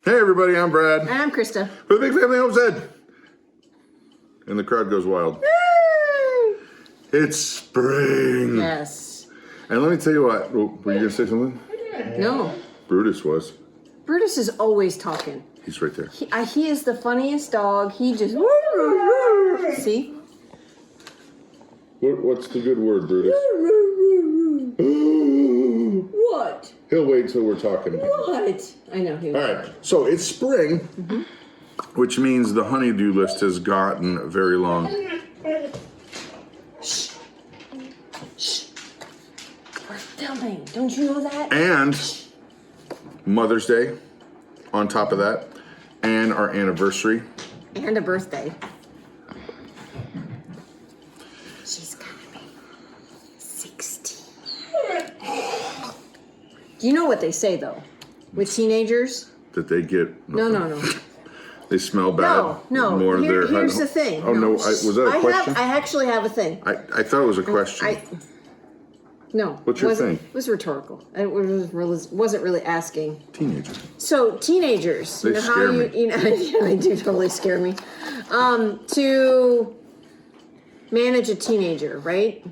Hey everybody, I'm Brad. And I'm Christa. For the Big Family Homestead. And the crowd goes wild. Yay! It's spring. Yes. And let me tell you what, were you gonna say something? No. Brutus was. Brutus is always talking. He's right there. He is the funniest dog. He just... See? What's the good word, Brutus? What? He'll wait till we're talking. What? I know. He All right, so it's spring, which means the honeydew list has gotten very long. Shh. Shh. We're filming. Don't you know that? And Mother's Day on top of that, and our anniversary. And a birthday. She's gonna be 16. Do you know what they say though? With teenagers? That they get... No. They smell bad. No. More Here's the thing. Oh no, was that a question? I actually have a thing. I thought it was a question. No. What's your thing? It was rhetorical. It wasn't really asking. Teenagers. So teenagers, They scare me. You know, yeah, they do totally scare me. To manage a teenager, right?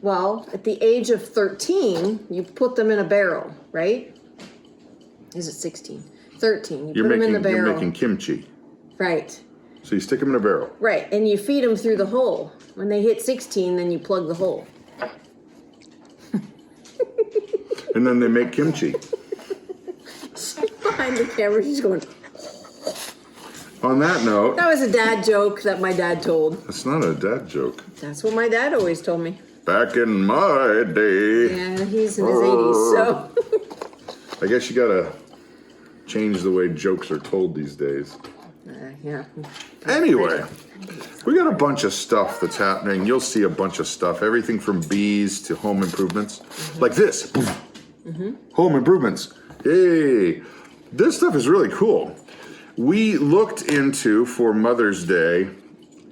Well, at the age of 13, you put them in a barrel, right? Is it 16? 13. You put them in the barrel. You're making kimchi. Right. So you stick them in a barrel. Right, and you feed them through the hole. When they hit 16, then you plug the hole. And then they make kimchi. Behind the camera, she's going... On that note... That was a dad joke that my dad told. That's not a dad joke. That's what my dad always told me. Back in my day. Yeah, he's in his 80s, so... I guess you gotta change the way jokes are told these days. Yeah. Anyway, we got a bunch of stuff that's happening. You'll see a bunch of stuff. Everything from bees to home improvements. Like this. Home improvements. Yay. This stuff is really cool. We looked into, for Mother's Day,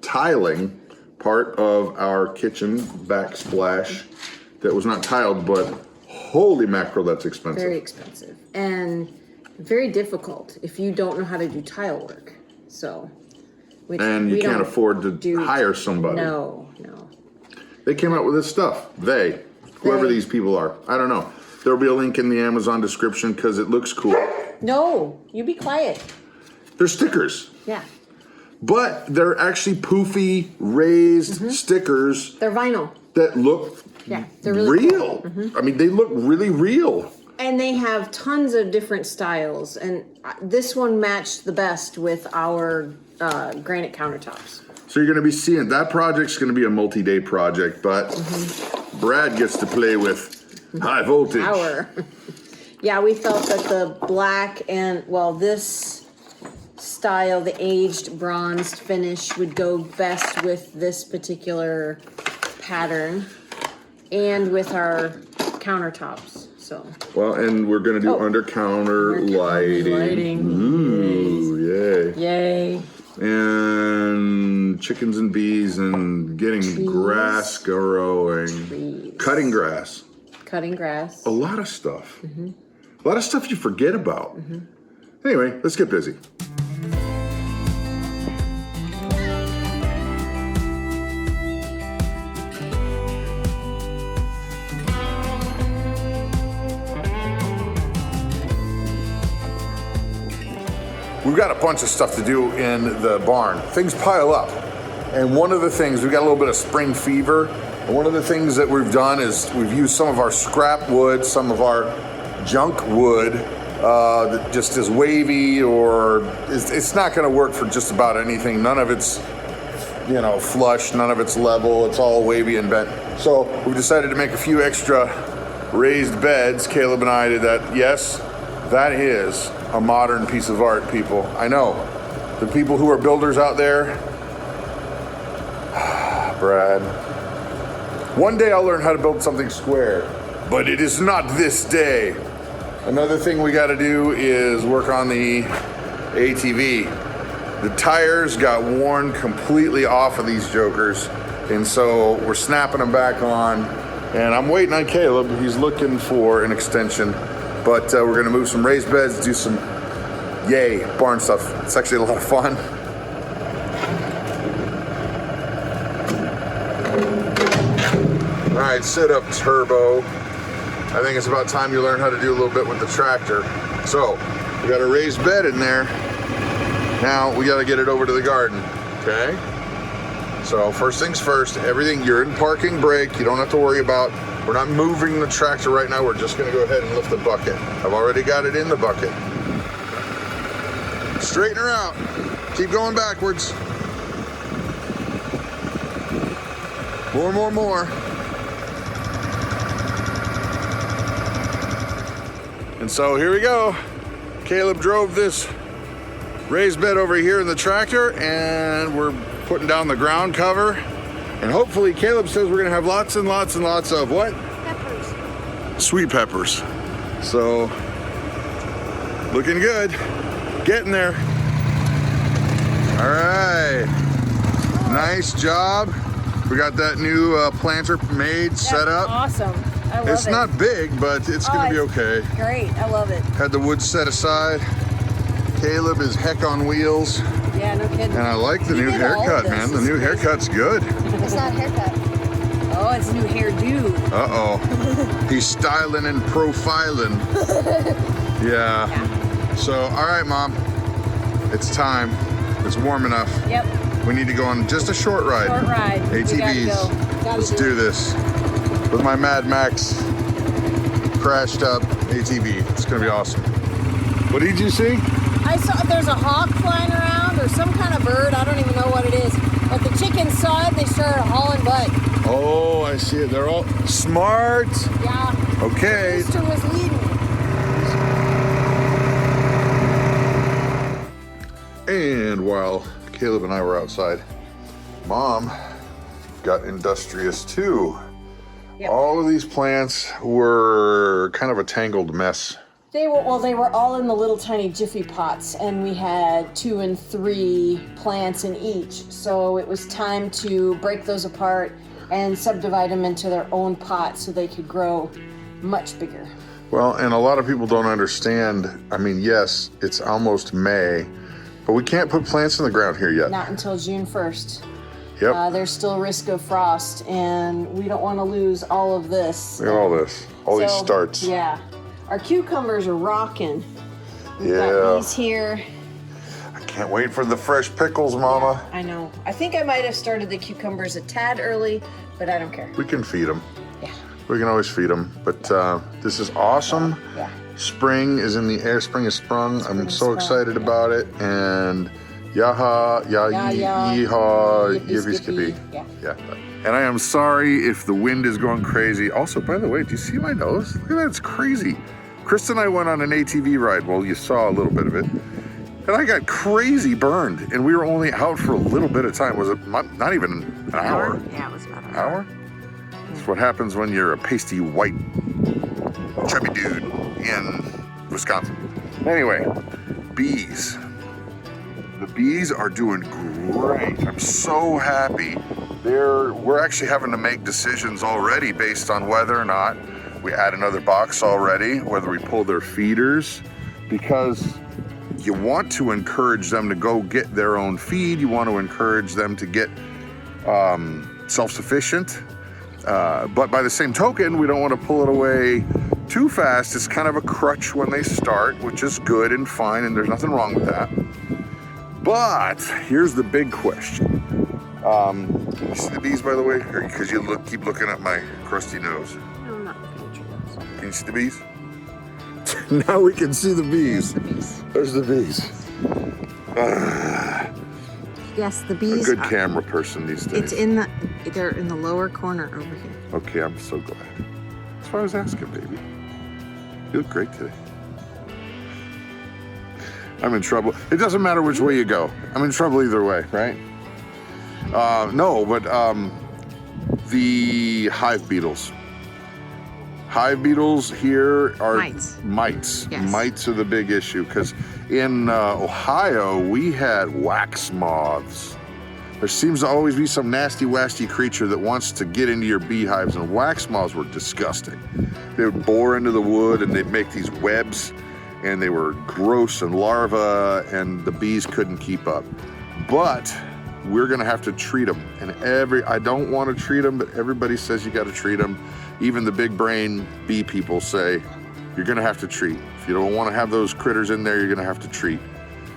tiling part of our kitchen backsplash that was not tiled, but holy mackerel, that's expensive. Very expensive. And very difficult if you don't know how to do tile work. So... And you can't afford to hire somebody. No. They came out with this stuff. Whoever these people are. I don't know. There'll be a link in the Amazon description because it looks cool. No, you be quiet. They're stickers. Yeah. But they're actually poofy, raised stickers. They're vinyl. That look they're really real. Cool. I mean, they look really real. And they have tons of different styles. And this one matched the best with our granite countertops. So you're going to be seeing, that project's going to be a multi-day project, but Brad gets to play with high voltage. Power. Yeah, we felt that the black and, well, this style, the aged bronzed finish would go best with this particular pattern and with our countertops. So. Well, and we're going to do under counter lighting. Ooh, yay. Yay. And chickens and bees and getting grass growing. Cutting grass. Cutting grass. A lot of stuff. A lot of stuff you forget about. Anyway, let's get busy. We've got a bunch of stuff to do in the barn. Things pile up. And one of the things, we've got a little bit of spring fever. And one of the things that we've done is we've used some of our scrap wood, some of our junk wood that just is wavy, or it's not gonna work for just about anything. None of it's, flush, none of it's level. It's all wavy and bent. So we've decided to make a few extra raised beds. Caleb and I did that. Yes, that is a modern piece of art, people. I know. The people who are builders out there, Brad. One day I'll learn how to build something square, but it is not this day. Another thing we gotta do is work on the ATV. The tires got worn completely off of these jokers, and so we're snapping them back on, and I'm waiting on Caleb. He's looking for an extension, but we're gonna move some raised beds, do some Yay, barn stuff. It's actually a lot of fun. All right, sit up, Turbo. I think it's about time you learn how to do a little bit with the tractor. So, we got a raised bed in there. Now, we gotta get it over to the garden, okay? So, first things first, everything, you're in parking brake, you don't have to worry about. We're not moving the tractor right now, we're just gonna go ahead and lift the bucket. I've already got it in the bucket. Straighten her out. Keep going backwards. More. And so here we go. Caleb drove this raised bed over here in the tractor, and we're putting down the ground cover. And hopefully Caleb says we're gonna have lots and lots and lots of what? Peppers. Sweet peppers. So, looking good. Getting there. All right. Nice job. We got that new planter made, set up. Awesome. I love it. It's not big, but it's gonna be okay. Great. I love it. Had the wood set aside. Caleb is heck on wheels. Yeah, no kidding. And I like the new did all of haircut, this. man. The new haircut's good. It's not a haircut. Oh, it's a new hairdo. Uh-oh. He's styling and profiling. Yeah. So, all right, Mom. It's time. It's warm enough. Yep. We need to go on just a short ride. Short ride. ATVs. Let's do this. With my Mad Max crashed up ATV. It's gonna be awesome. What did you see? I saw there's a hawk flying around or some kind of bird. I don't even know what it is. But the chickens saw it. They started hauling butt. Oh, I see it. They're all smart. Yeah. Okay. The rooster was leading. And while Caleb and I were outside, Mom got industrious too. Yep. All of these plants were kind of a tangled mess. They were all in the little tiny jiffy pots, and we had 2 and 3 plants in each. So it was time to break those apart and subdivide them into their own pots so they could grow much bigger. Well, and a lot of people don't understand. I mean, yes, it's almost May, but we can't put plants in the ground here yet. Not until June 1st. Yep. There's still risk of frost, and we don't want to lose all of this. Look at all this, all these So, starts. Yeah. Our cucumbers are rocking. We've Yeah. got these here. I can't wait for the fresh pickles, Mama. I know. I think I might have started the cucumbers a tad early, but I don't care. We can feed them. Yeah. We can always feed them. But this is awesome. Yeah. Spring is in the air. Spring is sprung. I'm Spring is so sprung, excited yeah. about it. And yaha, yeehaw, yippee skippy. Yeah. Yeah. And I am sorry if the wind is going crazy. Also, by the way, do you see my nose? Look at that, it's crazy. Krista and I went on an ATV ride. Well, you saw a little bit of it. And I got crazy burned. And we were only out for a little bit of time. Was it not even an hour? Yeah, it was about an Hour? That's what happens when you're a pasty white chubby dude in Wisconsin. Anyway, bees. The bees are doing great. I'm so happy. We're actually having to make decisions already based on whether or not we add another box already, whether we pull their feeders, because you want to encourage them to go get their own feed. You want to encourage them to get self-sufficient. But by the same token, we don't want to pull it away too fast. It's kind of a crutch when they start, which is good and fine, and there's nothing wrong with that. But here's the big question. Can you see the bees, by the way? Or because you keep looking at my crusty nose. No, I'm not looking at your nose. Can you see the bees? Now we can see the bees. The bees. There's the bees. Yes, the A bees. good camera person these days. They're in the lower corner over here. Okay, I'm so glad. That's what I was asking, baby. You look great today. I'm in trouble. It doesn't matter which way you go. I'm in trouble either way, right? The hive beetles. Hive beetles here are mites. Yes. Mites are the big issue because in Ohio we had wax moths. There seems to always be some nasty, wasty creature that wants to get into your beehives, and wax moths were disgusting. They would bore into the wood and they'd make these webs, and they were gross and larvae, and the bees couldn't keep up. But we're gonna have to treat them. And I don't want to treat them, but everybody says you got to treat them. Even the big brain bee people say you're gonna have to treat. If you don't want to have those critters in there, you're gonna have to treat.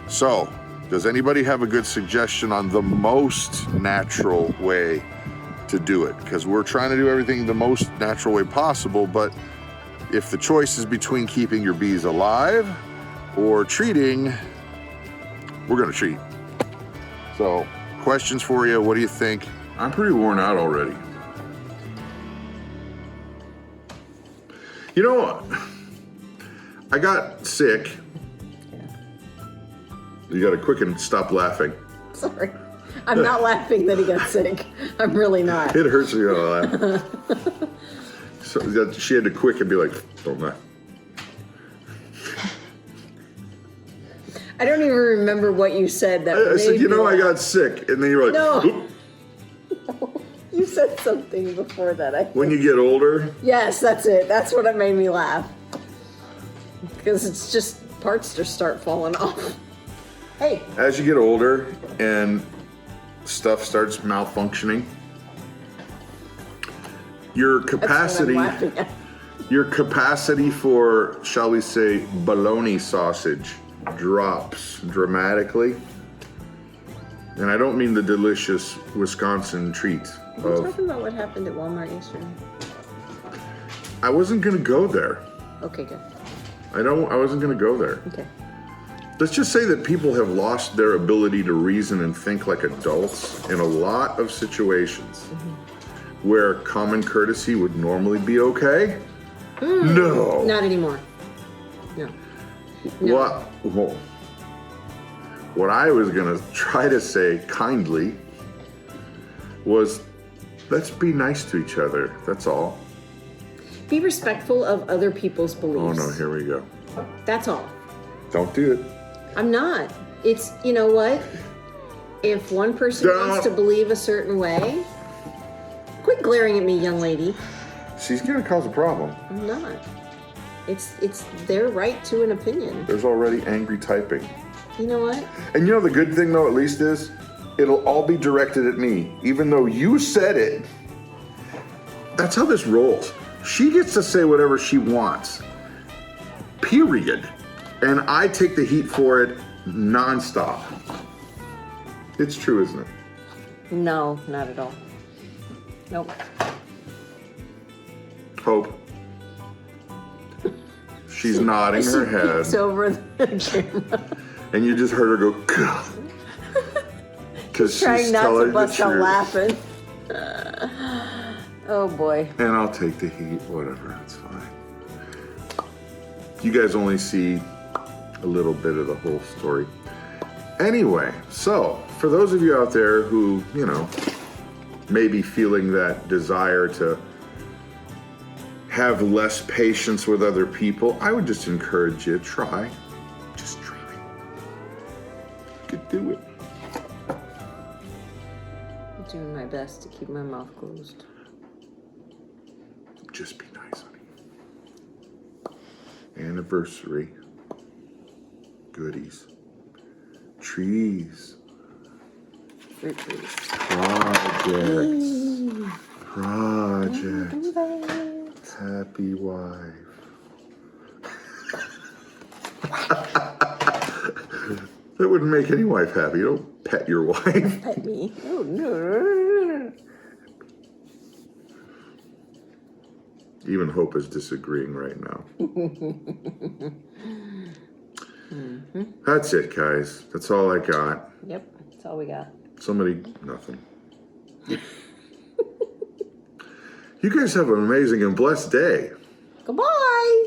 So, does anybody have a good suggestion on the most natural way to do it? Because we're trying to do everything the most natural way possible, but if the choice is between keeping your bees alive or treating, we're gonna treat. So, questions for you, what do you think? I'm pretty worn out already. You know what? I got sick. You gotta quicken, stop laughing. Sorry. I'm not laughing that he got sick. I'm really not. It hurts when you laugh. So she had to quick and be like, don't laugh. I don't even remember what you said. That I said, you know, I got sick. And then you were like, no. Oop. No. You said something before that. I think. When you get older? Yes, that's it. That's what made me laugh. Because it's just, parts just start falling off. Hey. As you get older and stuff starts malfunctioning, your capacity for, shall we say, bologna sausage drops dramatically. And I don't mean the delicious Wisconsin treat. Are you talking about what happened at Walmart yesterday? I wasn't gonna go there. Okay, good. I wasn't gonna go there. Okay. Let's just say that people have lost their ability to reason and think like adults in a lot of situations where common courtesy would normally be okay. No. Not anymore. No. What I was gonna try to say kindly was, let's be nice to each other. That's all. Be respectful of other people's beliefs. Oh no, here we go. That's all. Don't do it. I'm not. It's, you know what? If one person wants to believe a certain way, quit glaring at me, young lady. She's gonna cause a problem. I'm not. It's their right to an opinion. There's already angry typing. You know what? And you know the good thing though, at least is, it'll all be directed at me. Even though you said it, that's how this rolls. She gets to say whatever she wants. Period. And I take the heat for it nonstop. It's true, isn't it? No, not at all. Nope. Hope. She's nodding her head. Peeks over the camera. And you just heard her go, because she's trying not telling to bust the out truth. laughing. Oh boy. And I'll take the heat, whatever, it's fine. You guys only see a little bit of the whole story. Anyway, so for those of you out there who, you know, may be feeling that desire to have less patience with other people, I would just encourage you to try. Just try it. You could do it. I'm doing my best to keep my mouth closed. Just be nice, honey. Anniversary. Goodies. Trees. Fruit trees. Projects. Happy wife. That wouldn't make any wife happy. You don't pet your wife. Pet me. Oh no. Even Hope is disagreeing right now. That's it, guys. That's all I got. Yep, that's all we got. Nothing. You guys have an amazing and blessed day. Goodbye.